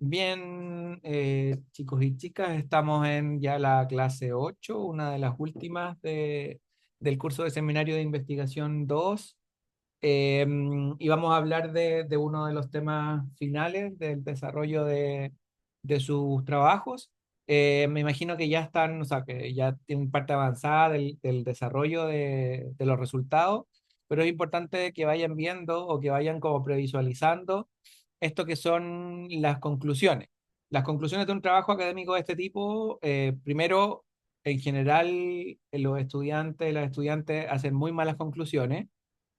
Bien, chicos y chicas, estamos en ya la clase 8, una de las últimas del curso de Seminario de Investigación 2, y vamos a hablar de uno de los temas finales del desarrollo de sus trabajos. Me imagino que ya están, o sea, que ya tienen parte avanzada del desarrollo de los resultados, pero es importante que vayan viendo o que vayan como previsualizando esto que son las conclusiones. Las conclusiones de un trabajo académico de este tipo, primero, en general, los estudiantes, las estudiantes hacen muy malas conclusiones,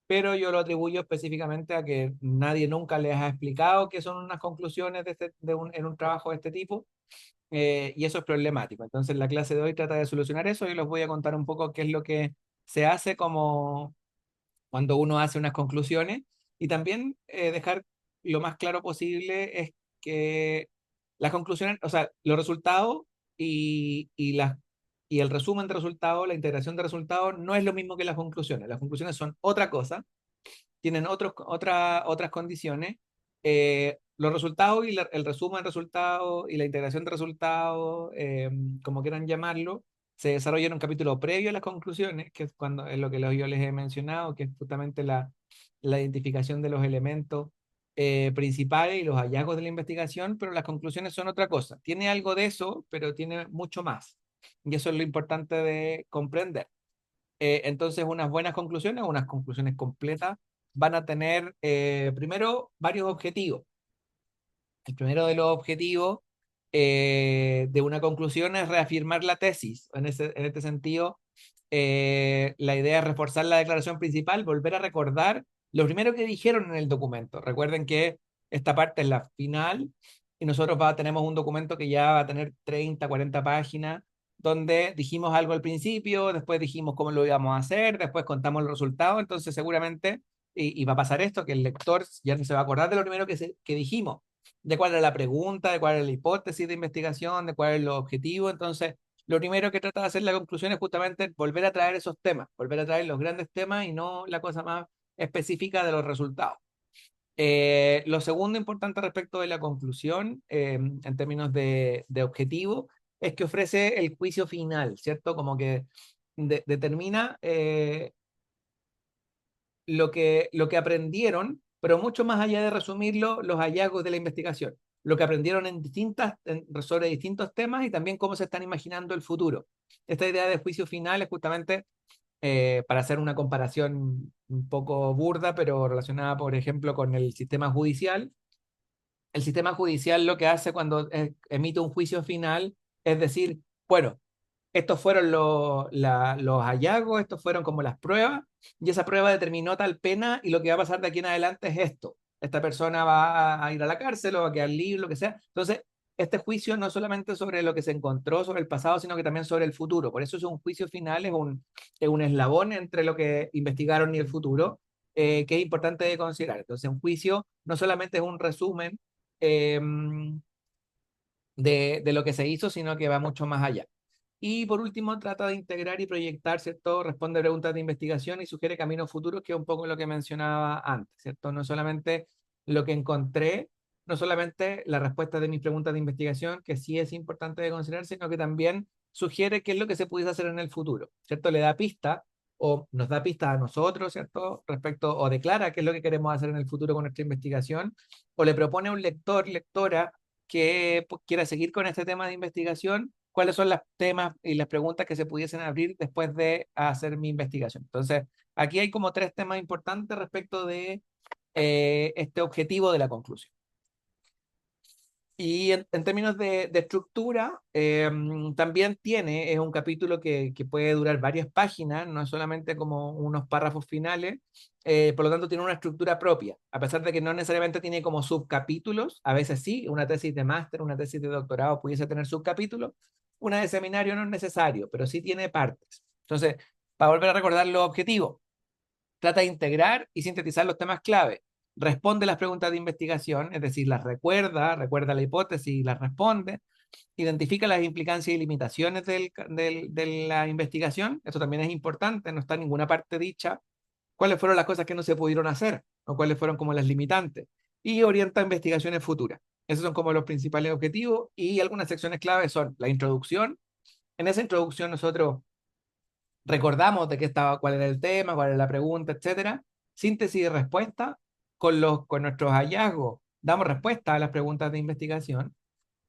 pero yo lo atribuyo específicamente a que nadie nunca les ha explicado qué son unas conclusiones en un trabajo de este tipo, y eso es problemático. Entonces, la clase de hoy trata de solucionar eso y les voy a contar un poco qué es lo que se hace como cuando uno hace unas conclusiones y también dejar lo más claro posible es que las conclusiones, o sea, los resultados y el resumen de resultados, la integración de resultados, no es lo mismo que las conclusiones. Las conclusiones son otra cosa, tienen otras condiciones. Los resultados y el resumen de resultados y la integración de resultados, como quieran llamarlo, se desarrolla en un capítulo previo a las conclusiones, que es cuando es lo que yo les he mencionado, que es justamente la identificación de los elementos principales y los hallazgos de la investigación, pero las conclusiones son otra cosa. Tiene algo de eso, pero tiene mucho más. Y eso es lo importante de comprender. Entonces, unas conclusiones completas, van a tener primero varios objetivos. El primero de los objetivos de una conclusión es reafirmar la tesis. En este sentido, la idea es reforzar la declaración principal, volver a recordar lo primero que dijeron en el documento. Recuerden que esta parte es la final y nosotros tenemos un documento que ya va a tener 30, 40 páginas, donde dijimos algo al principio, después dijimos cómo lo íbamos a hacer, después contamos el resultado. Entonces, seguramente, y va a pasar esto, que el lector ya no se va a acordar de lo primero que dijimos, de cuál era la pregunta, de cuál era la hipótesis de investigación, de cuál era el objetivo. Entonces, lo primero que trata de hacer la conclusión es justamente volver a traer esos temas, volver a traer los grandes temas y no la cosa más específica de los resultados. Lo segundo importante respecto de la conclusión, en términos de objetivo, es que ofrece el juicio final, ¿cierto? Como que determina lo que aprendieron, pero mucho más allá de resumirlo, los hallazgos de la investigación, lo que aprendieron sobre distintos temas y también cómo se están imaginando el futuro. Esta idea de juicio final es justamente para hacer una comparación un poco burda, pero relacionada, por ejemplo, con el sistema judicial. El sistema judicial lo que hace cuando emite un juicio final es decir, bueno, estos fueron los hallazgos, estos fueron como las pruebas, y esa prueba determinó tal pena, y lo que va a pasar de aquí en adelante es esto. Esta persona va a ir a la cárcel o va a quedar libre, lo que sea. Entonces, este juicio no es solamente sobre lo que se encontró sobre el pasado, sino que también sobre el futuro. Por eso es un juicio final, es un eslabón entre lo que investigaron y el futuro, que es importante de considerar. Entonces, un juicio no solamente es un resumen eh, de lo que se hizo, sino que va mucho más allá. Y por último, trata de integrar y proyectar, ¿cierto? Responde preguntas de investigación y sugiere caminos futuros, que es un poco lo que mencionaba antes, ¿cierto? No solamente lo que encontré, no solamente la respuesta de mis preguntas de investigación, que sí es importante de considerar, sino que también sugiere qué es lo que se pudiese hacer en el futuro, ¿cierto? Le da pista o nos da pistas a nosotros, ¿cierto? Respecto o declara qué es lo que queremos hacer en el futuro con nuestra investigación, o le propone a un lector, lectora, que quiera seguir con este tema de investigación, cuáles son los temas y las preguntas que se pudiesen abrir después de hacer mi investigación. Entonces, aquí hay como tres temas importantes respecto de este objetivo de la conclusión. Y en términos de estructura, también es un capítulo que puede durar varias páginas, no es solamente como unos párrafos finales, por lo tanto tiene una estructura propia, a pesar de que no necesariamente tiene como subcapítulos. A veces sí, una tesis de máster, una tesis de doctorado pudiese tener subcapítulos, una de seminario no es necesario, pero sí tiene partes. Entonces, para volver a recordar los objetivos, trata de integrar y sintetizar los temas clave. Responde las preguntas de investigación, es decir, las recuerda la hipótesis y las responde. Identifica las implicancias y limitaciones de la investigación. Esto también es importante, no está en ninguna parte dicha cuáles fueron las cosas que no se pudieron hacer o cuáles fueron como las limitantes. Y orienta investigaciones futuras. Esos son como los principales objetivos y algunas secciones clave son la introducción. En esa introducción nosotros recordamos de qué estaba, cuál era el tema, cuál era la pregunta, etcétera. Síntesis y respuesta con nuestros hallazgos. Damos respuesta a las preguntas de investigación.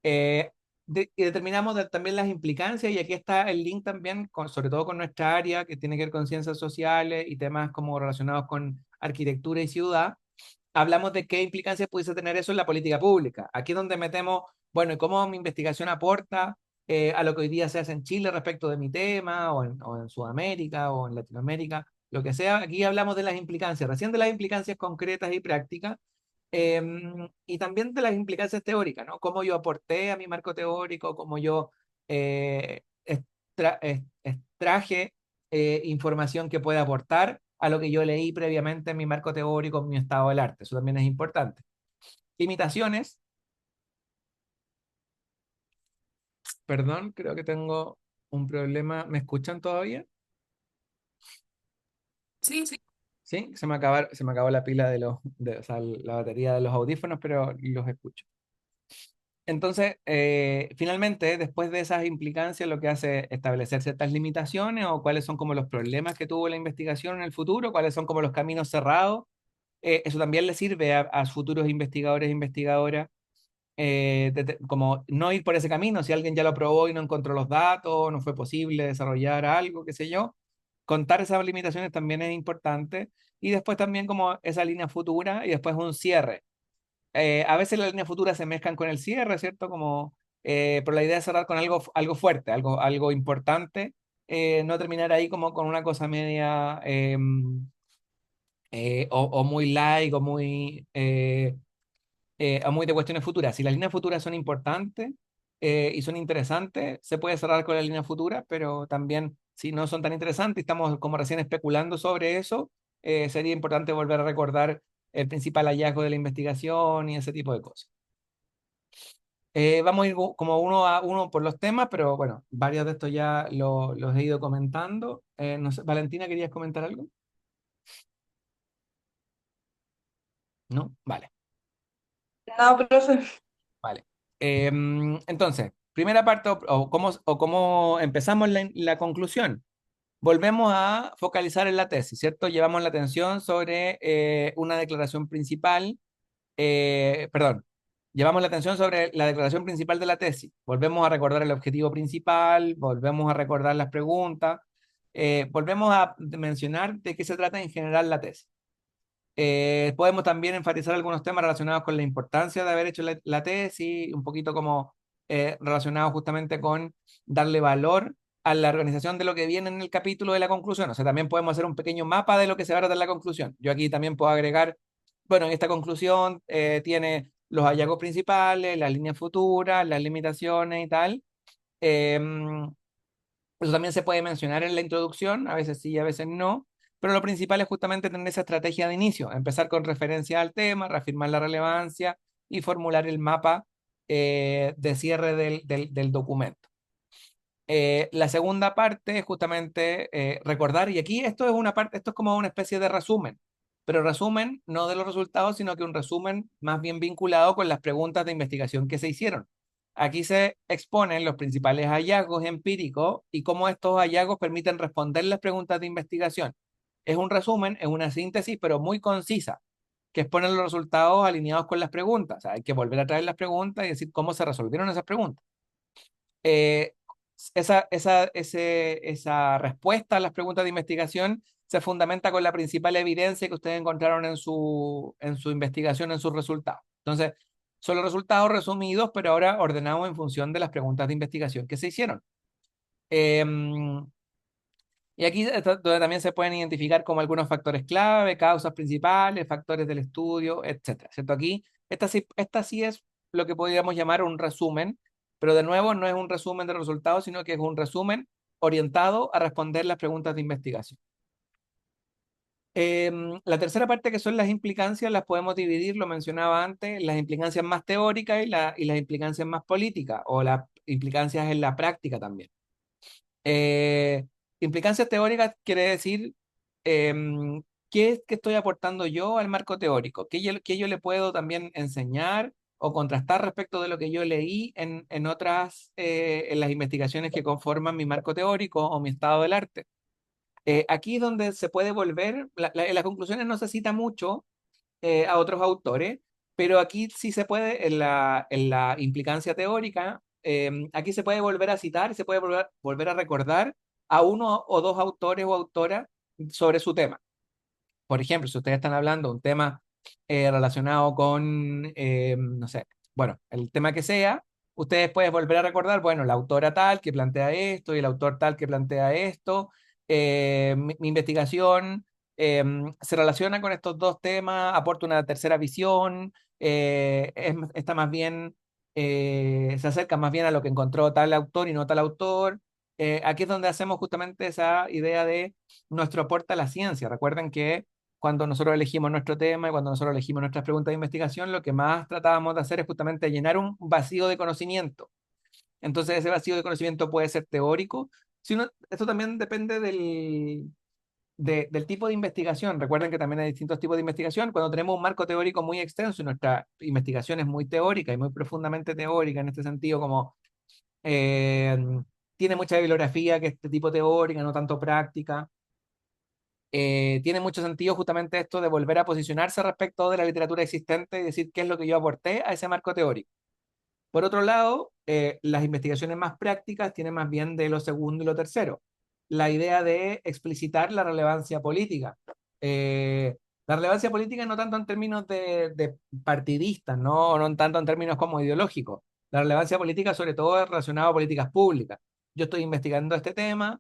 Eh, y determinamos también las implicancias, y aquí está el link también, sobre todo con nuestra área que tiene que ver con ciencias sociales y temas como relacionados con arquitectura y ciudad. Hablamos de qué implicancias pudiese tener eso en la política pública. Aquí es donde metemos, bueno, y cómo mi investigación aporta a lo que hoy día se hace en Chile respecto de mi tema, o en Sudamérica, o en Latinoamérica, lo que sea. Aquí hablamos de las implicancias, recién de las implicancias concretas y prácticas, y también de las implicancias teóricas, ¿no? Cómo yo aporté a mi marco teórico, cómo yo extraje información que puede aportar a lo que yo leí previamente en mi marco teórico, en mi estado del arte. Eso también es importante. Limitaciones, perdón, creo que tengo un problema. ¿Me escuchan todavía? Sí, sí. Sí, se me acabó la pila o sea, la batería de los audífonos, pero los escucho. Entonces, finalmente, después de esas implicancias, lo que hace es establecer ciertas limitaciones o cuáles son como los problemas que tuvo la investigación en el futuro, cuáles son como los caminos cerrados. Eso también le sirve a futuros investigadores e investigadoras, como no ir por ese camino, si alguien ya lo probó y no encontró los datos, no fue posible desarrollar algo, qué sé yo. Contar esas limitaciones también es importante. Y después también como esa línea futura y después un cierre. A veces las líneas futuras se mezclan con el cierre, ¿cierto? Pero la idea es cerrar con algo fuerte, algo importante, no terminar ahí como con una cosa media, o muy light o muy de cuestiones futuras. Si las líneas futuras son importantes y son interesantes, se puede cerrar con las líneas futuras, pero también si no son tan interesantes y estamos como recién especulando sobre eso, sería importante volver a recordar el principal hallazgo de la investigación y ese tipo de cosas. Vamos a ir como uno a uno por los temas, pero bueno, varios de estos ya los he ido comentando. No sé, Valentina, ¿querías comentar algo? ¿No? Vale, No, profe. vale. Entonces, primera parte, o cómo empezamos la conclusión. Volvemos a focalizar en la tesis, ¿cierto? Llevamos la atención sobre una declaración principal, perdón, llevamos la atención sobre la declaración principal de la tesis. Volvemos a recordar el objetivo principal, volvemos a recordar las preguntas, volvemos a mencionar de qué se trata en general la tesis. Podemos también enfatizar algunos temas relacionados con la importancia de haber hecho la tesis, un poquito como relacionados justamente con darle valor a la organización de lo que viene en el capítulo de la conclusión. O sea, también podemos hacer un pequeño mapa de lo que se va a tratar en la conclusión. Yo aquí también puedo agregar, bueno, esta conclusión tiene los hallazgos principales, las líneas futuras, las limitaciones y tal. Em, Eso también se puede mencionar en la introducción, a veces sí, a veces no, pero lo principal es justamente tener esa estrategia de inicio, empezar con referencia al tema, reafirmar la relevancia y formular el mapa de cierre del documento. La segunda parte es justamente recordar, y aquí esto es una parte, esto es como una especie de resumen, pero resumen no de los resultados, sino que un resumen más bien vinculado con las preguntas de investigación que se hicieron. Aquí se exponen los principales hallazgos empíricos y cómo estos hallazgos permiten responder las preguntas de investigación. Es un resumen, es una síntesis, pero muy concisa, que expone los resultados alineados con las preguntas. O sea, hay que volver a traer las preguntas y decir cómo se resolvieron esas preguntas. eh, esa respuesta a las preguntas de investigación se fundamenta con la principal evidencia que ustedes encontraron en su investigación, en sus resultados. Entonces, son los resultados resumidos, pero ahora ordenados en función de las preguntas de investigación que se hicieron. Em, y aquí es donde también se pueden identificar como algunos factores clave, causas principales, factores del estudio, etcétera. ¿Cierto? Aquí, esta sí es lo que podríamos llamar un resumen, pero de nuevo no es un resumen de los resultados, sino que es un resumen orientado a responder las preguntas de investigación. La tercera parte, que son las implicancias, las podemos dividir, lo mencionaba antes, las implicancias más teóricas y las implicancias más políticas, o las implicancias en la práctica también. Eh, Implicancias teóricas quiere decir qué es que estoy aportando yo al marco teórico, qué yo le puedo también enseñar o contrastar respecto de lo que yo leí en otras, en las investigaciones que conforman mi marco teórico o mi estado del arte. Aquí es donde se puede volver, en las conclusiones no se cita mucho a otros autores, pero aquí sí se puede, en la implicancia teórica, aquí se puede volver a citar y se puede volver a recordar a uno o dos autores o autoras sobre su tema. Por ejemplo, si ustedes están hablando de un tema relacionado con, no sé, bueno, el tema que sea, ustedes pueden volver a recordar, bueno, la autora tal que plantea esto y el autor tal que plantea esto. Mi investigación se relaciona con estos dos temas, aporta una tercera visión, está más bien, se acerca más bien a lo que encontró tal autor y no tal autor. Aquí es donde hacemos justamente esa idea de nuestro aporte a la ciencia. Recuerden que cuando nosotros elegimos nuestro tema y cuando nosotros elegimos nuestras preguntas de investigación, lo que más tratábamos de hacer es justamente llenar un vacío de conocimiento. Entonces, ese vacío de conocimiento puede ser teórico. Esto también depende del tipo de investigación. Recuerden que también hay distintos tipos de investigación. Cuando tenemos un marco teórico muy extenso y nuestra investigación es muy teórica y muy profundamente teórica en este sentido, como eh, tiene mucha bibliografía que es de tipo teórica, no tanto práctica, tiene mucho sentido justamente esto de volver a posicionarse respecto de la literatura existente y decir qué es lo que yo aporté a ese marco teórico. Por otro lado, las investigaciones más prácticas tienen más bien de lo segundo y lo tercero. La idea de explicitar la relevancia política. La relevancia política no tanto en términos de partidistas, no tanto en términos como ideológicos. La relevancia política sobre todo es relacionada a políticas públicas. Yo estoy investigando este tema,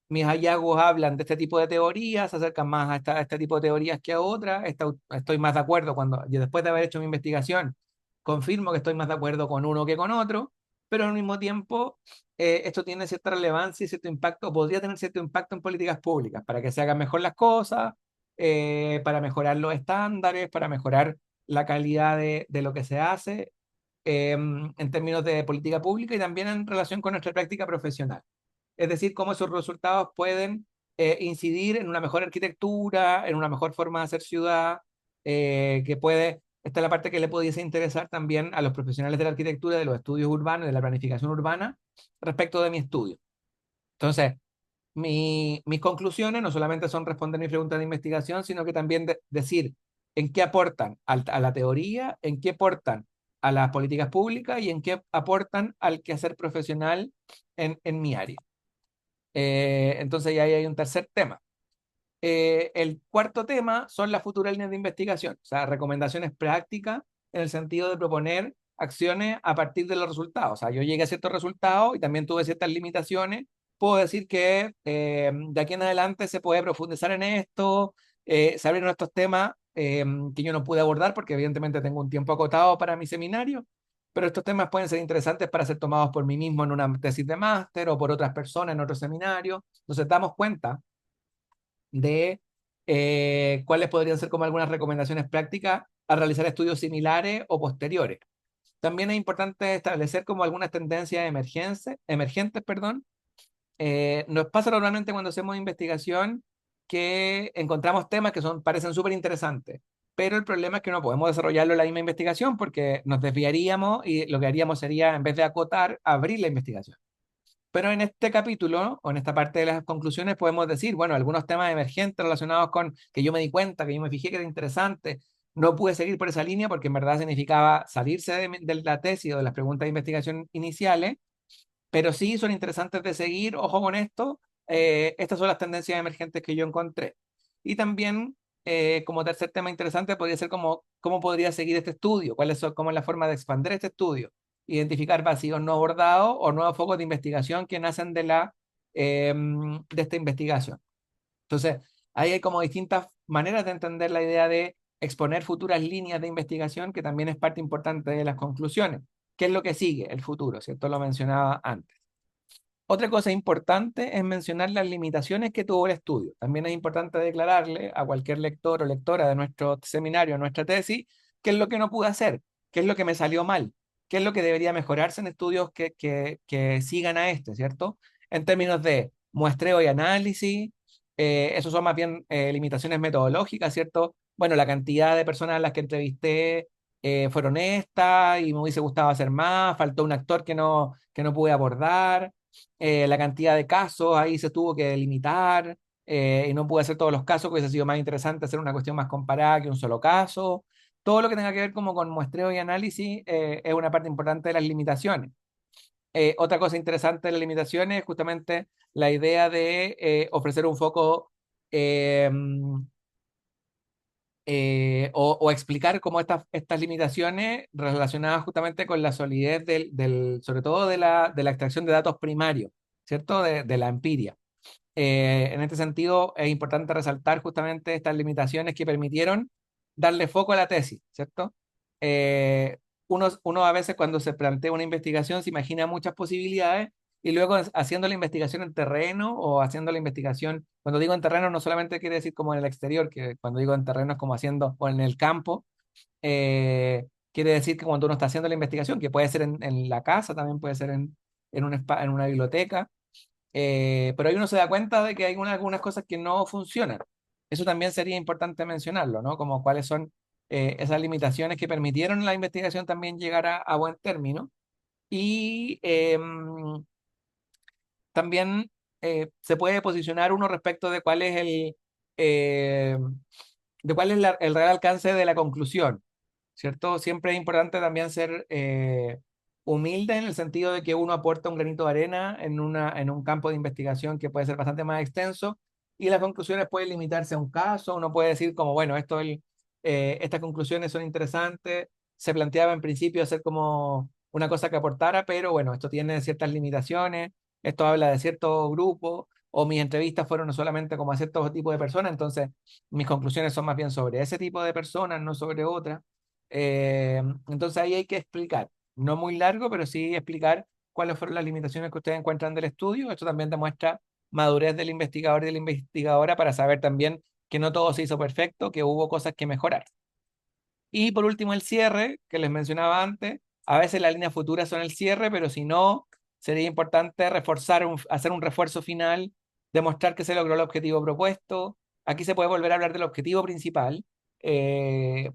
mis hallazgos hablan de este tipo de teorías, se acercan más a este tipo de teorías que a otras. Estoy más de acuerdo cuando, yo después de haber hecho mi investigación, confirmo que estoy más de acuerdo con uno que con otro, pero al mismo tiempo esto tiene cierta relevancia y cierto impacto, podría tener cierto impacto en políticas públicas, para que se hagan mejor las cosas, para mejorar los estándares, para mejorar la calidad de lo que se hace en términos de política pública y también en relación con nuestra práctica profesional. Es decir, cómo esos resultados pueden incidir en una mejor arquitectura, en una mejor forma de hacer ciudad, que puede, esta es la parte que le pudiese interesar también a los profesionales de la arquitectura, de los estudios urbanos, de la planificación urbana, respecto de mi estudio. Entonces, mis conclusiones no solamente son responder mis preguntas de investigación, sino que también decir en qué aportan a la teoría, en qué aportan a las políticas públicas y en qué aportan al quehacer profesional en mi área. Entonces ya ahí hay un tercer tema. El cuarto tema son las futuras líneas de investigación, o sea, recomendaciones prácticas en el sentido de proponer acciones a partir de los resultados. O sea, yo llegué a ciertos resultados y también tuve ciertas limitaciones. Puedo decir que de aquí en adelante se puede profundizar en esto, se abren estos temas que yo no pude abordar porque evidentemente tengo un tiempo acotado para mi seminario, pero estos temas pueden ser interesantes para ser tomados por mí mismo en una tesis de máster o por otras personas en otro seminario. Entonces damos cuenta de cuáles podrían ser como algunas recomendaciones prácticas a realizar estudios similares o posteriores. También es importante establecer como algunas tendencias emergentes, perdón. Nos pasa normalmente cuando hacemos investigación que encontramos temas que parecen súper interesantes, pero el problema es que no podemos desarrollarlo en la misma investigación porque nos desviaríamos y lo que haríamos sería, en vez de acotar, abrir la investigación. Pero en este capítulo, o en esta parte de las conclusiones, podemos decir, bueno, algunos temas emergentes relacionados con que yo me di cuenta, que yo me fijé que era interesante, no pude seguir por esa línea porque en verdad significaba salirse de la tesis o de las preguntas de investigación iniciales, pero sí son interesantes de seguir, ojo con esto, estas son las tendencias emergentes que yo encontré. Y también, como tercer tema interesante, podría ser cómo podría seguir este estudio, cómo es la forma de expandir este estudio, identificar vacíos no abordados o nuevos focos de investigación que nacen de esta investigación. Entonces, ahí hay como distintas maneras de entender la idea de exponer futuras líneas de investigación, que también es parte importante de las conclusiones. ¿Qué es lo que sigue? El futuro, ¿cierto? Lo mencionaba antes. Otra cosa importante es mencionar las limitaciones que tuvo el estudio. También es importante declararle a cualquier lector o lectora de nuestro seminario, nuestra tesis, qué es lo que no pude hacer, qué es lo que me salió mal, qué es lo que debería mejorarse en estudios que sigan a este, ¿cierto? En términos de muestreo y análisis, esos son más bien limitaciones metodológicas, ¿cierto? Bueno, la cantidad de personas a las que entrevisté fueron estas y me hubiese gustado hacer más, faltó un actor que no pude abordar, la cantidad de casos ahí se tuvo que limitar y no pude hacer todos los casos, que hubiese sido más interesante hacer una cuestión más comparada que un solo caso. Todo lo que tenga que ver como con muestreo y análisis es una parte importante de las limitaciones. Otra cosa interesante de las limitaciones es justamente la idea de ofrecer un foco eh, o explicar cómo estas limitaciones relacionadas justamente con la solidez sobre todo de la extracción de datos primarios, ¿cierto? De la empiria. En este sentido, es importante resaltar justamente estas limitaciones que permitieron darle foco a la tesis, ¿cierto? Eh, uno a veces cuando se plantea una investigación se imagina muchas posibilidades y luego haciendo la investigación en terreno o haciendo la investigación, cuando digo en terreno no solamente quiere decir como en el exterior, que cuando digo en terreno es como haciendo o en el campo, quiere decir que cuando uno está haciendo la investigación, que puede ser en la casa, también puede ser en una biblioteca, pero ahí uno se da cuenta de que hay algunas cosas que no funcionan. Eso también sería importante mencionarlo, ¿no? Como cuáles son esas limitaciones que permitieron la investigación también llegar a buen término. Y también se puede posicionar uno respecto de cuál es eh, de cuál es el real alcance de la conclusión. ¿Cierto? Siempre es importante también ser humilde en el sentido de que uno aporta un granito de arena en un campo de investigación que puede ser bastante más extenso y las conclusiones pueden limitarse a un caso. Uno puede decir como, bueno, estas conclusiones son interesantes, se planteaba en principio hacer como una cosa que aportara, pero bueno, esto tiene ciertas limitaciones, esto habla de cierto grupo, o mis entrevistas fueron solamente como a cierto tipo de personas, entonces mis conclusiones son más bien sobre ese tipo de personas, no sobre otras. Entonces ahí hay que explicar, no muy largo, pero sí explicar cuáles fueron las limitaciones que ustedes encuentran del estudio. Esto también demuestra madurez del investigador y de la investigadora para saber también que no todo se hizo perfecto, que hubo cosas que mejorar. Y por último, el cierre, que les mencionaba antes. A veces las líneas futuras son el cierre, pero si no, sería importante hacer un refuerzo final, demostrar que se logró el objetivo propuesto. Aquí se puede volver a hablar del objetivo principal, eh,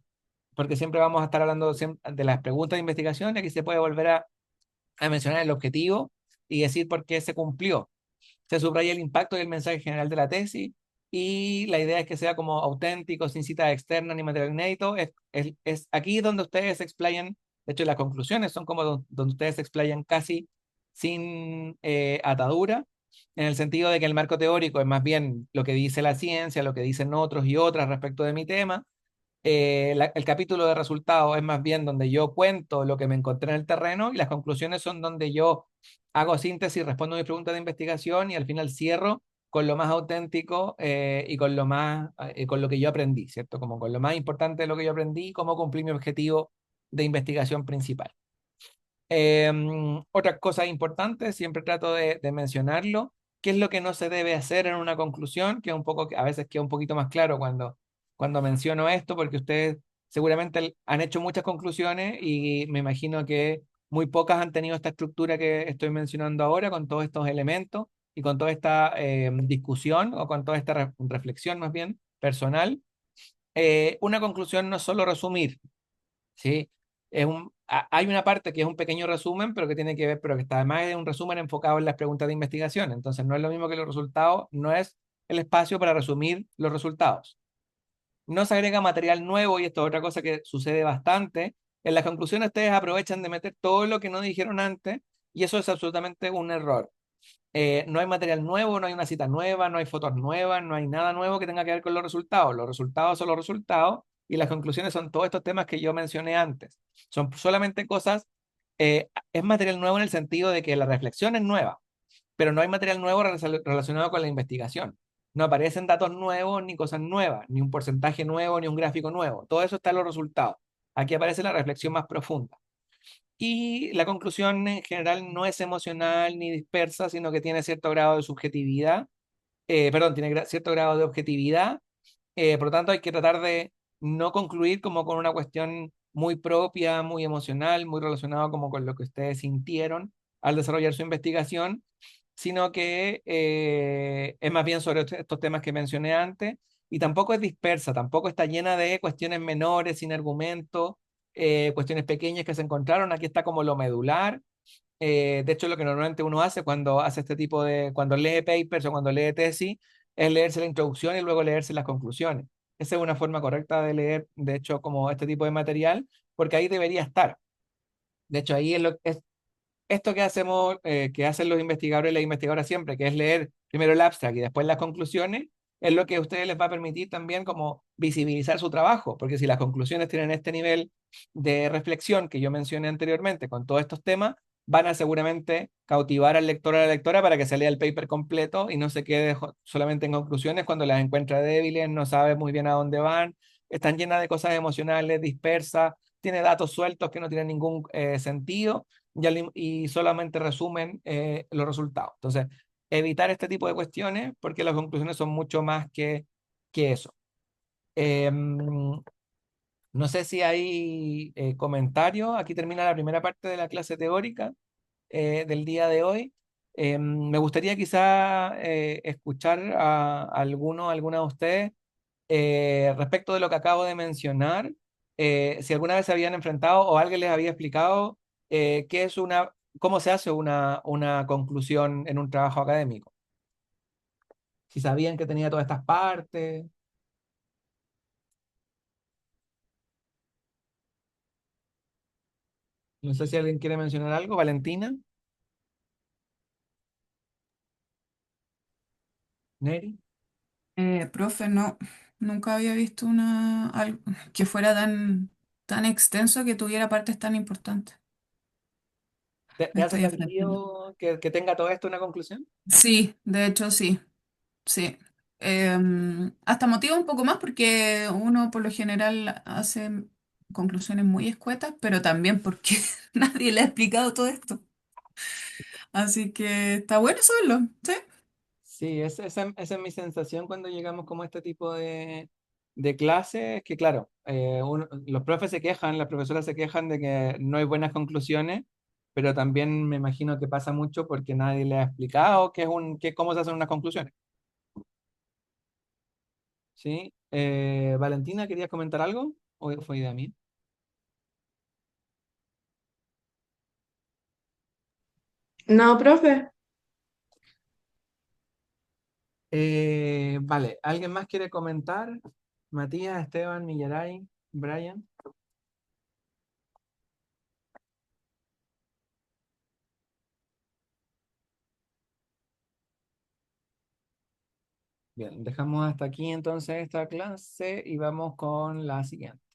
porque siempre vamos a estar hablando de las preguntas de investigación y aquí se puede volver a mencionar el objetivo y decir por qué se cumplió. Se subraya el impacto y el mensaje general de la tesis y la idea es que sea como auténtico, sin citas externas ni material inédito. Es aquí donde ustedes se explayan, de hecho las conclusiones son como donde ustedes se explayan casi sin atadura, en el sentido de que el marco teórico es más bien lo que dice la ciencia, lo que dicen otros y otras respecto de mi tema. El capítulo de resultados es más bien donde yo cuento lo que me encontré en el terreno y las conclusiones son donde yo hago síntesis, respondo mis preguntas de investigación y al final cierro con lo más auténtico y con con lo que yo aprendí, ¿cierto? Como con lo más importante de lo que yo aprendí y cómo cumplí mi objetivo de investigación principal. Otra cosa importante, siempre trato de mencionarlo, qué es lo que no se debe hacer en una conclusión, que es un poco, a veces queda un poquito más claro cuando menciono esto, porque ustedes seguramente han hecho muchas conclusiones y me imagino que muy pocas han tenido esta estructura que estoy mencionando ahora, con todos estos elementos y con toda esta discusión o con toda esta reflexión más bien personal. Una conclusión no es solo resumir, ¿sí? Hay una parte que es un pequeño resumen, pero que tiene que ver, pero que está además es un resumen enfocado en las preguntas de investigación. Entonces, no es lo mismo que los resultados, no es el espacio para resumir los resultados. No se agrega material nuevo, y esto es otra cosa que sucede bastante. En las conclusiones ustedes aprovechan de meter todo lo que no dijeron antes, y eso es absolutamente un error. No hay material nuevo, no hay una cita nueva, no hay fotos nuevas, no hay nada nuevo que tenga que ver con los resultados. Los resultados son los resultados y las conclusiones son todos estos temas que yo mencioné antes. Son solamente cosas, es material nuevo en el sentido de que la reflexión es nueva, pero no hay material nuevo relacionado con la investigación. No aparecen datos nuevos, ni cosas nuevas, ni un porcentaje nuevo, ni un gráfico nuevo. Todo eso está en los resultados. Aquí aparece la reflexión más profunda. Y la conclusión en general no es emocional ni dispersa, sino que tiene cierto grado de subjetividad, perdón, tiene cierto grado de objetividad. Por lo tanto, hay que tratar de no concluir como con una cuestión muy propia, muy emocional, muy relacionada como con lo que ustedes sintieron al desarrollar su investigación, sino que es más bien sobre estos temas que mencioné antes, y tampoco es dispersa, tampoco está llena de cuestiones menores, sin argumento, cuestiones pequeñas que se encontraron. Aquí está como lo medular. De hecho, lo que normalmente uno hace cuando hace este tipo de, cuando lee papers o cuando lee tesis, es leerse la introducción y luego leerse las conclusiones. Esa es una forma correcta de leer, de hecho, como este tipo de material, porque ahí debería estar. De hecho, ahí es esto que hacemos, que hacen los investigadores y las investigadoras siempre, que es leer primero el abstract y después las conclusiones, es lo que a ustedes les va a permitir también como visibilizar su trabajo, porque si las conclusiones tienen este nivel de reflexión que yo mencioné anteriormente con todos estos temas, van a seguramente cautivar al lector o a la lectora para que se lea el paper completo y no se quede solamente en conclusiones cuando las encuentra débiles, no sabe muy bien a dónde van, están llenas de cosas emocionales, dispersas, tiene datos sueltos que no tienen ningún sentido y solamente resumen los resultados. Entonces, evitar este tipo de cuestiones porque las conclusiones son mucho más que eso. No sé si hay comentarios. Aquí termina la primera parte de la clase teórica del día de hoy. Me gustaría quizá escuchar a alguna de ustedes respecto de lo que acabo de mencionar, si alguna vez se habían enfrentado o alguien les había explicado qué es cómo se hace una conclusión en un trabajo académico. Si sabían que tenía todas estas partes. No sé si alguien quiere mencionar algo. Valentina, Neri. Profe, no, nunca había visto algo que fuera tan extenso que tuviera partes tan importantes. ¿Te Me hace estoy aprendiendo. sentido que tenga todo esto una conclusión? Sí, de hecho sí, sí. Hasta motiva un poco más porque uno por lo general hace conclusiones muy escuetas, pero también porque nadie le ha explicado todo esto. Así que está bueno saberlo, ¿sí? Sí, esa es mi sensación cuando llegamos como a este tipo de clases, que claro, los profes se quejan, las profesoras se quejan de que no hay buenas conclusiones, pero también me imagino que pasa mucho porque nadie le ha explicado cómo se hacen unas conclusiones. ¿Sí? Valentina, ¿querías comentar algo? ¿O fue idea mía? No, profe. Vale, ¿alguien más quiere comentar? Matías, Esteban, Millaray, Brian. Bien, dejamos hasta aquí entonces esta clase y vamos con la siguiente.